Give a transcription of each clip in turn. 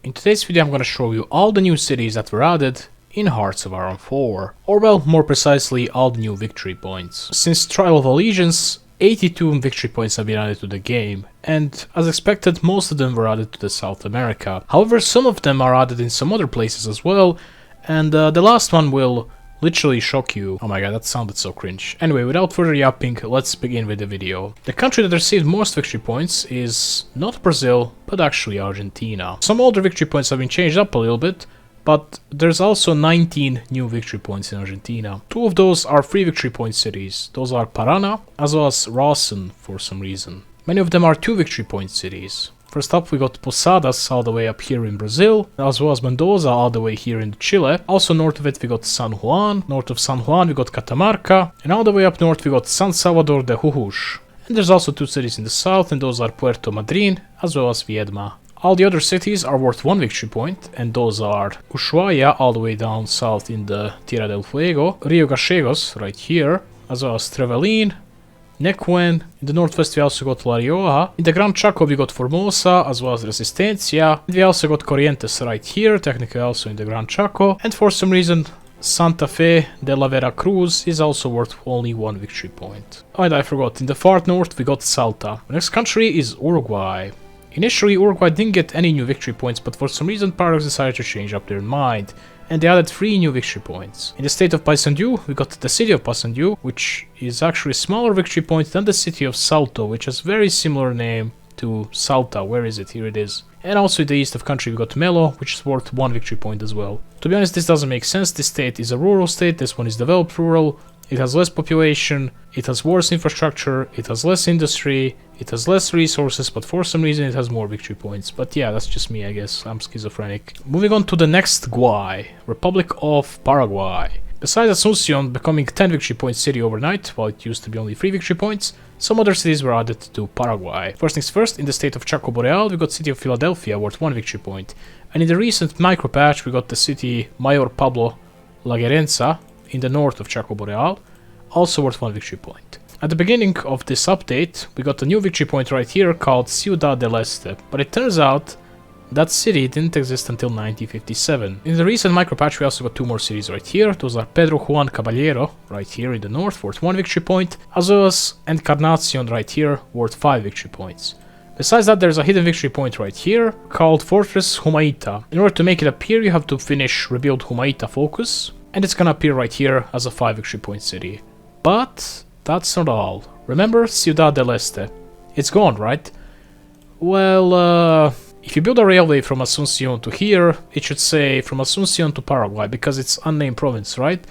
In today's video I'm gonna show you all the new cities that were added in Hearts of Iron 4, or well, more precisely, all the new victory points. Since Trial of Allegiance, 82 victory points have been added to the game, and as expected, most of them were added to the South America. However, some of them are added in some other places as well, and the last one will literally shock you. Oh my god, that sounded so cringe. Anyway, without further yapping, let's begin with the video. The country that received most victory points is not Brazil, but actually Argentina. Some older victory points have been changed up a little bit, but there's also 19 new victory points in Argentina. 2 of those are free victory point cities. Those are Paraná, as well as Rawson for some reason. Many of them are 2 victory point cities. First up we got Posadas all the way up here in Brazil, as well as Mendoza all the way here in Chile. Also north of it we got San Juan, north of San Juan we got Catamarca, and all the way up north we got San Salvador de Jujuy. And there's also 2 cities in the south, and those are Puerto Madryn, as well as Viedma. All the other cities are worth 1 victory point, and those are Ushuaia all the way down south in the Tierra del Fuego, Rio Gallegos right here, as well as Trevelin, Nequén. In the northwest we also got La Rioja. In the Gran Chaco we got Formosa, as well as Resistencia. And we also got Corrientes right here, technically also in the Gran Chaco. And for some reason, Santa Fe de la Vera Cruz is also worth only 1 victory point. Oh, and I forgot, in the far north we got Salta. The next country is Uruguay. Initially, Uruguay didn't get any new victory points, but for some reason Paraguay decided to change up their mind, and they added 3 new victory points. In the state of Paysandú, we got the city of Paysandú, which is actually a smaller victory point than the city of Salto, which has very similar name to Salta. Where is it? Here it is. And also in the east of country we got Melo, which is worth 1 victory point as well. To be honest, this doesn't make sense. This state is a rural state, this one is developed rural. It has less population, it has worse infrastructure, it has less industry, it has less resources, but for some reason it has more victory points. But yeah, that's just me, I guess. I'm schizophrenic. Moving on to the next GUAI, Republic of Paraguay. Besides Asunción becoming 10 victory point city overnight, while it used to be only 3 victory points, some other cities were added to Paraguay. First things first, in the state of Chaco Boreal, we got city of Philadelphia worth 1 victory point. And in the recent micro patch, we got the city Mayor Pablo La Guerenza, in the north of Chaco Boreal, also worth 1 victory point. At the beginning of this update, we got a new victory point right here called Ciudad del Este, but it turns out that city didn't exist until 1957. In the recent micropatch we also got 2 more cities right here. Those are Pedro Juan Caballero right here in the north, worth 1 victory point, as well as Encarnacion right here, worth 5 victory points. Besides that, there's a hidden victory point right here called Fortress Humaita. In order to make it appear, you have to finish Rebuild Humaita Focus, and it's gonna appear right here as a 5 victory point city. But that's not all. Remember Ciudad del Este? It's gone, right? Well, if you build a railway from Asunción to here, it should say from Asunción to Paraguay, because it's unnamed province, right?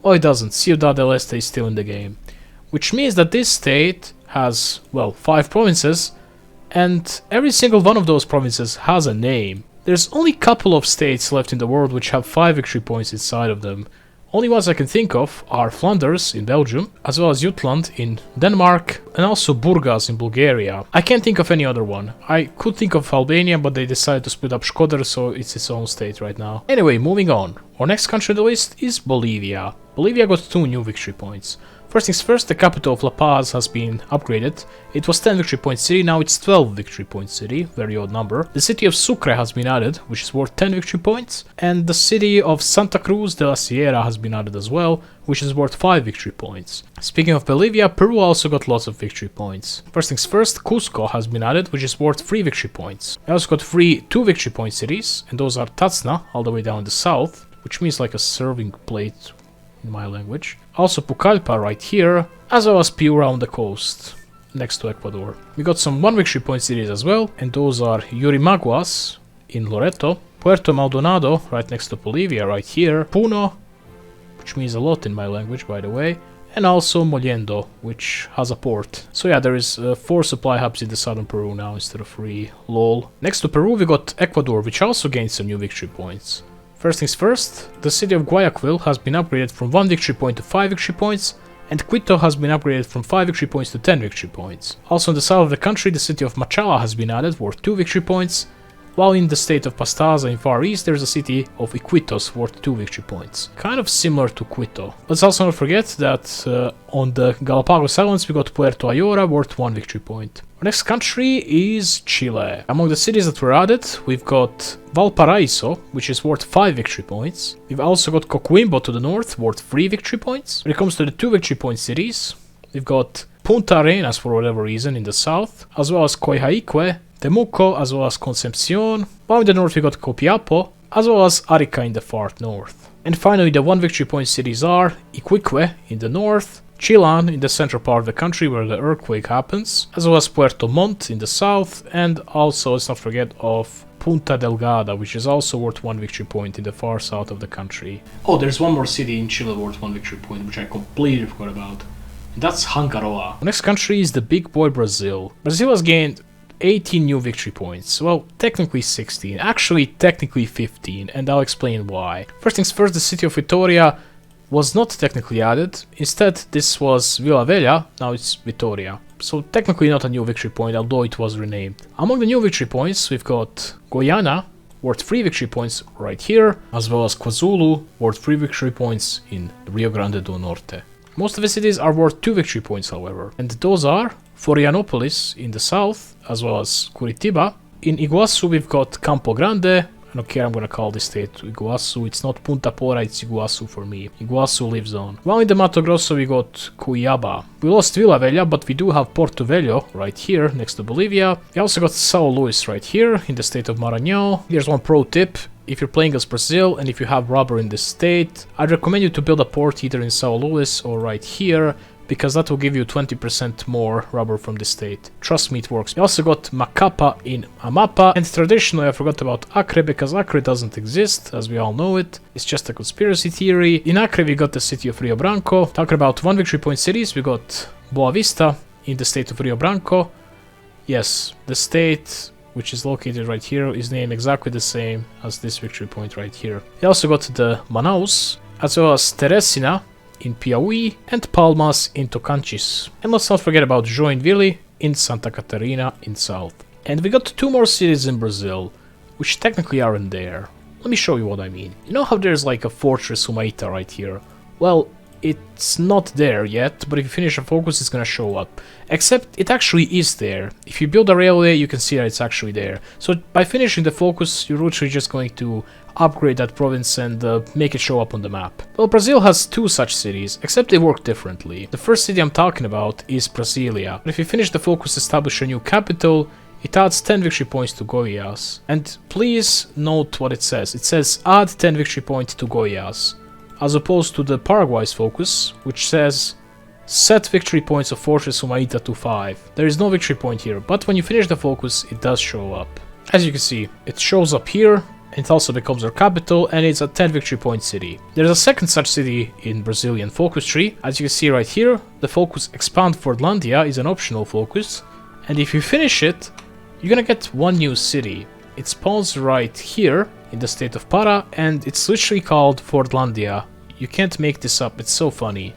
Oh, it doesn't. Ciudad del Este is still in the game. Which means that this state has, well, 5 provinces, and every single one of those provinces has a name. There's only a couple of states left in the world which have 5 victory points inside of them. Only ones I can think of are Flanders in Belgium, as well as Jutland in Denmark, and also Burgas in Bulgaria. I can't think of any other one. I could think of Albania, but they decided to split up Shkodër, so it's its own state right now. Anyway, moving on. Our next country on the list is Bolivia. Bolivia got 2 new victory points. First things first, the capital of La Paz has been upgraded. It was 10 victory point city, now it's 12 victory point city, very odd number. The city of Sucre has been added, which is worth 10 victory points. And the city of Santa Cruz de la Sierra has been added as well, which is worth 5 victory points. Speaking of Bolivia, Peru also got lots of victory points. First things first, Cusco has been added, which is worth 3 victory points. I also got 3 2 victory point cities, and those are Tacna, all the way down in the south, which means like a serving plate in my language. Also Pucallpa right here, as well as Piura on the coast, next to Ecuador. We got some 1 victory point cities as well, and those are Yurimaguas in Loreto, Puerto Maldonado right next to Bolivia right here, Puno, which means a lot in my language by the way, and also Mollendo, which has a port. So yeah, there is 4 supply hubs in the southern Peru now instead of 3, lol. Next to Peru we got Ecuador, which also gained some new victory points. First things first, the city of Guayaquil has been upgraded from 1 victory point to 5 victory points, and Quito has been upgraded from 5 victory points to 10 victory points. Also in the south of the country, the city of Machala has been added, worth 2 victory points, while in the state of Pastaza in Far East there's a city of Iquitos worth 2 victory points. Kind of similar to Quito. Let's also not forget that on the Galapagos Islands we got Puerto Ayora worth 1 victory point. Our next country is Chile. Among the cities that were added, we've got Valparaiso, which is worth 5 victory points. We've also got Coquimbo to the north, worth 3 victory points. When it comes to the 2 victory point cities, we've got Punta Arenas for whatever reason in the south, as well as Coyhaique, Temuco, as well as Concepcion. While in the north we got Copiapo, as well as Arica in the far north. And finally the 1 victory point cities are Iquique in the north, Chilean in the central part of the country where the earthquake happens, as well as Puerto Montt in the south, and also let's not forget of Punta Delgada, which is also worth 1 victory point in the far south of the country. Oh, there's one more city in Chile worth 1 victory point, which I completely forgot about. And that's Hangaroa. The next country is the big boy Brazil. Brazil has gained 18 new victory points. Well, technically 16. Actually, technically 15, and I'll explain why. First things first, the city of Vitória was not technically added. Instead, this was Vila Velha, now it's Vitória. So technically not a new victory point, although it was renamed. Among the new victory points, we've got Goiânia, worth 3 victory points right here, as well as KwaZulu, worth 3 victory points in Rio Grande do Norte. Most of the cities are worth 2 victory points, however, and those are Florianópolis in the south, as well as Curitiba. In Iguaçu, we've got Campo Grande. I don't care, I'm gonna call this state Iguaçu. It's not Punta Pora, it's Iguaçu for me. Iguaçu lives on. While in the Mato Grosso we got Cuiabá. We lost Vila Velha, but we do have Porto Velho right here next to Bolivia. We also got São Luís right here in the state of Maranhão. Here's one pro tip. If you're playing as Brazil and if you have rubber in this state, I'd recommend you to build a port either in São Luís or right here, because that will give you 20% more rubber from the state. Trust me, it works. We also got Macapa in Amapa, and traditionally I forgot about Acre, because Acre doesn't exist, as we all know it. It's just a conspiracy theory. In Acre we got the city of Rio Branco. Talking about 1 victory point cities, we got Boa Vista in the state of Rio Branco. Yes, the state, which is located right here, is named exactly the same as this victory point right here. We also got the Manaus, as well as Teresina in Piauí, and Palmas in Tocantins. And let's not forget about Joinville in Santa Catarina in south. And we got 2 more cities in Brazil, which technically aren't there. Let me show you what I mean. You know how there's like a fortress Humaita right here? Well, it's not there yet, but if you finish a focus it's gonna show up. Except it actually is there. If you build a railway you can see that it's actually there. So by finishing the focus you're literally just going to upgrade that province and make it show up on the map. Well, Brazil has 2 such cities, except they work differently. The first city I'm talking about is Brasilia. But if you finish the focus, establish a new capital, it adds 10 victory points to Goiás. And please note what it says. It says add 10 victory points to Goiás, as opposed to the Paraguay's focus, which says set victory points of Fortress Humaita to 5. There is no victory point here, but when you finish the focus, it does show up. As you can see, it shows up here. It also becomes our capital, and it's a 10 victory point city. There's a second such city in Brazilian focus tree. As you can see right here, the focus Expand Fordlandia is an optional focus, and if you finish it, you're gonna get 1 new city. It spawns right here in the state of Para, and it's literally called Fordlandia. You can't make this up, it's so funny.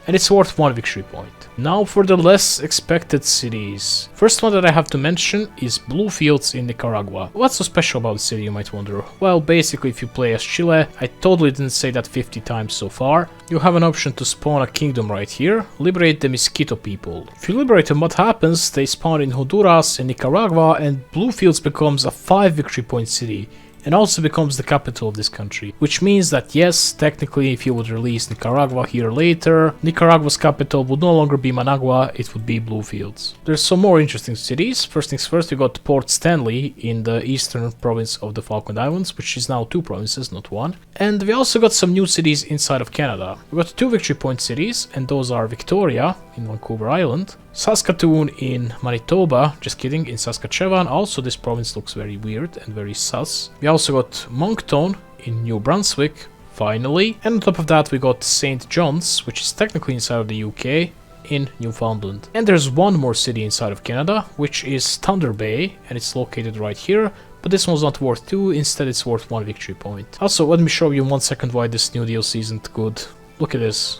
And it's worth 1 victory point. Now for the less expected cities. First one that I have to mention is Bluefields in Nicaragua. What's so special about the city, you might wonder? Well, basically if you play as Chile, I totally didn't say that 50 times so far, you have an option to spawn a kingdom right here, liberate the Mosquito people. If you liberate them, what happens? They spawn in Honduras and Nicaragua, and Bluefields becomes a 5 victory point city, and also becomes the capital of this country. Which means that yes, technically if you would release Nicaragua here later, Nicaragua's capital would no longer be Managua, it would be Bluefields. There's some more interesting cities. First things first, we got Port Stanley in the eastern province of the Falkland Islands, which is now 2 provinces, not 1. And we also got some new cities inside of Canada. We got 2 victory point cities, and those are Victoria in Vancouver Island, Saskatoon in Manitoba, just kidding, in Saskatchewan. Also this province looks very weird and very sus. We also got Moncton in New Brunswick, finally. And on top of that we got St. John's, which is technically inside of the UK, in Newfoundland. And there's 1 more city inside of Canada, which is Thunder Bay, and it's located right here. But this one's not worth 2, instead it's worth 1 victory point. Also, let me show you in 1 second why this new DLC isn't good. Look at this.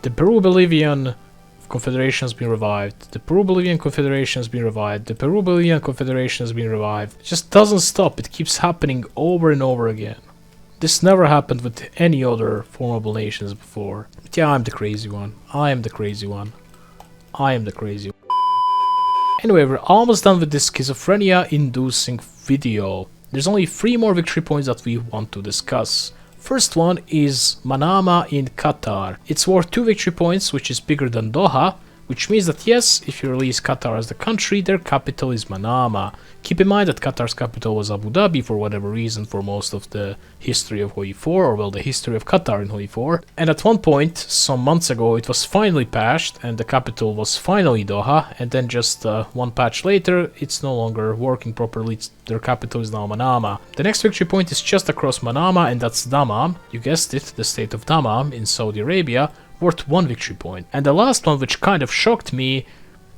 The Peru-Bolivian Confederation has been revived. The Peru-Bolivian Confederation has been revived. The Peru-Bolivian Confederation has been revived. It just doesn't stop. It keeps happening over and over again. This never happened with any other formable nations before. But yeah, I'm the crazy one. I am the crazy one. I am the crazy one. Anyway, we're almost done with this schizophrenia-inducing video. There's only 3 more victory points that we want to discuss. First one is Manama in Qatar. It's worth 2 victory points, which is bigger than Doha, which means that yes, if you release Qatar as the country, their capital is Manama. Keep in mind that Qatar's capital was Abu Dhabi for whatever reason for most of the history of HOI4, or well, the history of Qatar in HOI4. And at one point, some months ago, it was finally patched and the capital was finally Doha, and then just one patch later, it's no longer working properly, their capital is now Manama. The next victory point is just across Manama, and that's Dammam. You guessed it, the state of Dammam in Saudi Arabia, worth 1 victory point. And the last one, which kind of shocked me,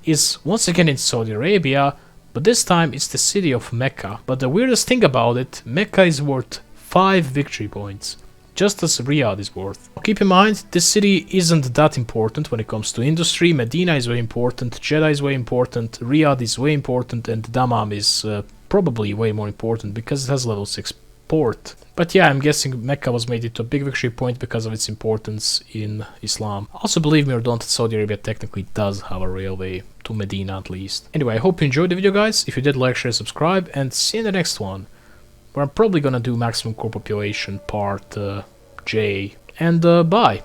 is once again in Saudi Arabia, but this time it's the city of Mecca. But the weirdest thing about it, Mecca is worth 5 victory points, just as Riyadh is worth. Keep in mind, this city isn't that important when it comes to industry. Medina is way important, Jeddah is way important, Riyadh is way important, and Dammam is probably way more important because it has level 6 port. But yeah, I'm guessing Mecca was made into a big victory point because of its importance in Islam. Also, believe me or don't, Saudi Arabia technically does have a railway to Medina at least. Anyway, I hope you enjoyed the video, guys. If you did, like, share, subscribe, and see you in the next one, where I'm probably gonna do maximum core population part J. And bye!